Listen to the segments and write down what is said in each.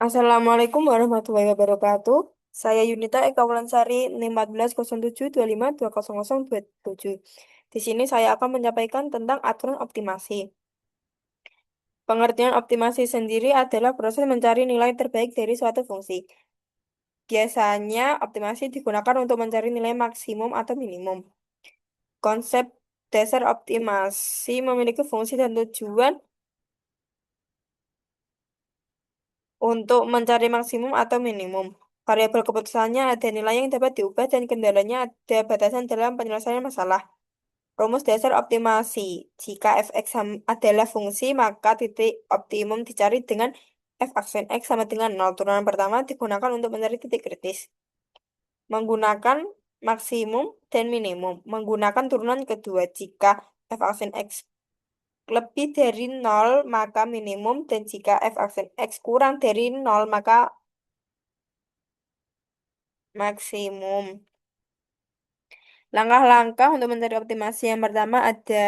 Assalamualaikum warahmatullahi wabarakatuh. Saya Yunita Eka Wulansari, NIM 140725200027. Di sini saya akan menyampaikan tentang aturan optimasi. Pengertian optimasi sendiri adalah proses mencari nilai terbaik dari suatu fungsi. Biasanya, optimasi digunakan untuk mencari nilai maksimum atau minimum. Konsep dasar optimasi memiliki fungsi dan tujuan untuk mencari maksimum atau minimum. Variabel keputusannya ada nilai yang dapat diubah dan kendalanya ada batasan dalam penyelesaian masalah. Rumus dasar optimasi. Jika adalah fungsi, maka titik optimum dicari dengan f aksen x sama dengan 0. Turunan pertama digunakan untuk mencari titik kritis. Menggunakan maksimum dan minimum. Menggunakan turunan kedua. Jika f aksen x lebih dari 0 maka minimum, dan jika f aksen x kurang dari 0 maka maksimum. Langkah-langkah untuk mencari optimasi yang pertama ada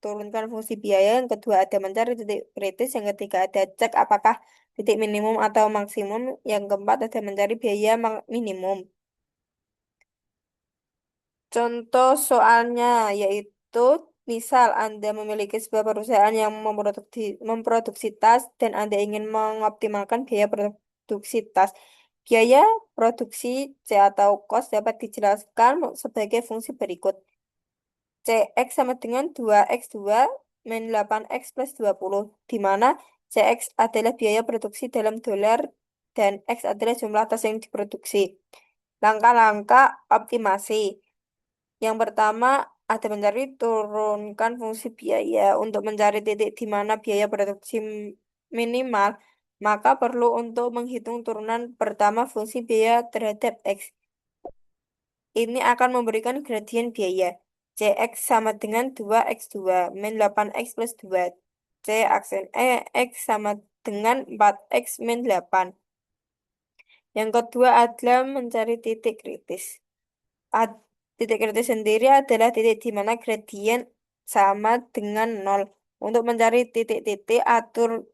turunkan fungsi biaya, yang kedua ada mencari titik kritis, yang ketiga ada cek apakah titik minimum atau maksimum, yang keempat ada mencari biaya minimum. Contoh soalnya yaitu misal Anda memiliki sebuah perusahaan yang memproduksi tas dan Anda ingin mengoptimalkan biaya produksi tas. Biaya produksi C atau cost dapat dijelaskan sebagai fungsi berikut. CX sama dengan 2X2 min 8X plus 20, di mana CX adalah biaya produksi dalam dolar dan X adalah jumlah tas yang diproduksi. Langkah-langkah optimasi. Yang pertama, ada mencari turunkan fungsi biaya. Untuk mencari titik di mana biaya produksi minimal, maka perlu untuk menghitung turunan pertama fungsi biaya terhadap X. Ini akan memberikan gradien biaya. Cx sama dengan 2x2 min 8x plus 2. C aksen X sama dengan 4x min 8. Yang kedua adalah mencari titik kritis. Ad- Titik kritis sendiri adalah titik di mana gradien sama dengan 0. Untuk mencari titik-titik, atur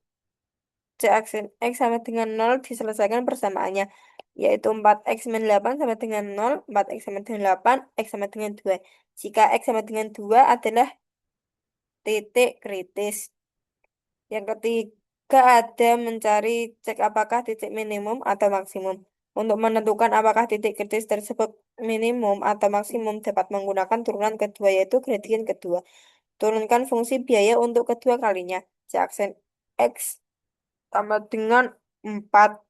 C aksen X sama dengan 0 diselesaikan persamaannya, yaitu 4x min 8 sama dengan 0, 4x sama dengan 8, X sama dengan 2. Jika X sama dengan 2 adalah titik kritis. Yang ketiga ada mencari cek apakah titik minimum atau maksimum. Untuk menentukan apakah titik kritis tersebut minimum atau maksimum dapat menggunakan turunan kedua yaitu gradien kedua. Turunkan fungsi biaya untuk kedua kalinya. C aksen X sama dengan 4.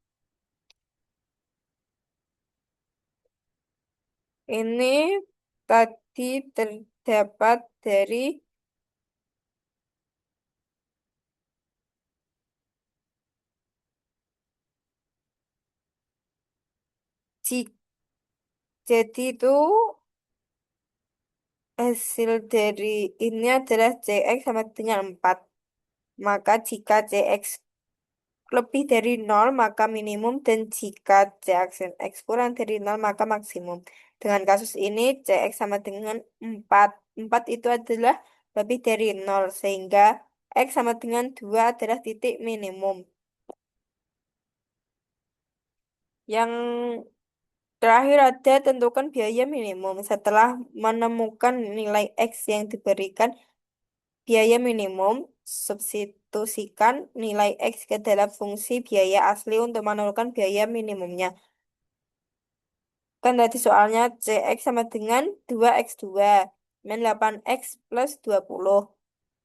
Ini tadi terdapat dari Ji- jadi itu hasil dari ini adalah CX sama dengan 4. Maka jika CX lebih dari 0 maka minimum, dan jika CX dan X kurang dari 0 maka maksimum. Dengan kasus ini CX sama dengan 4. 4 itu adalah lebih dari 0 sehingga X sama dengan 2 adalah titik minimum. Yang terakhir ada tentukan biaya minimum. Setelah menemukan nilai X yang diberikan biaya minimum, substitusikan nilai X ke dalam fungsi biaya asli untuk menentukan biaya minimumnya. Kan tadi soalnya CX sama dengan 2X2 min 8X plus 20.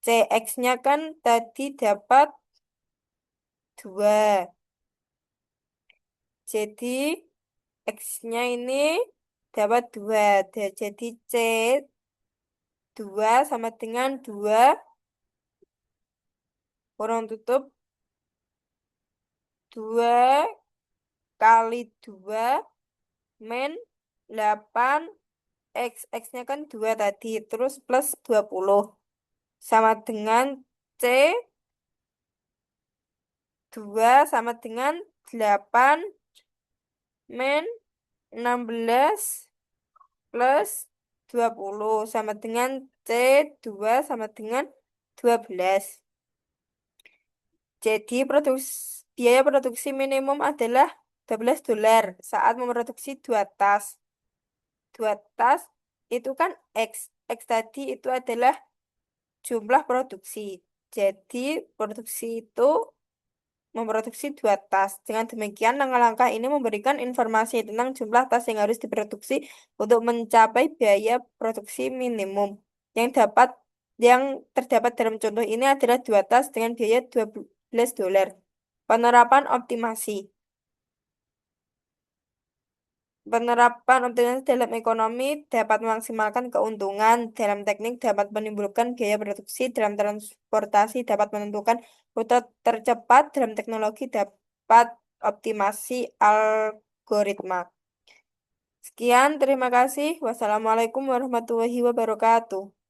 CX-nya kan tadi dapat 2. Jadi X-nya ini dapat 2. Jadi C 2 sama dengan 2 kurang tutup 2 kali 2 min 8 X. X-nya kan 2 tadi. Terus plus 20. Sama dengan C 2 sama dengan 8 min 16 plus 20 sama dengan C 2 sama dengan 12. Jadi Biaya produksi minimum adalah $12 saat memproduksi dua tas. Dua tas itu kan X. X tadi itu adalah jumlah produksi. Jadi produksi itu memproduksi dua tas. Dengan demikian, langkah-langkah ini memberikan informasi tentang jumlah tas yang harus diproduksi untuk mencapai biaya produksi minimum. Yang dapat yang terdapat dalam contoh ini adalah dua tas dengan biaya $12. Penerapan optimasi. Penerapan optimasi dalam ekonomi dapat memaksimalkan keuntungan, dalam teknik dapat menimbulkan biaya produksi, dalam transportasi dapat menentukan rute tercepat, dalam teknologi dapat optimasi algoritma. Sekian, terima kasih. Wassalamualaikum warahmatullahi wabarakatuh.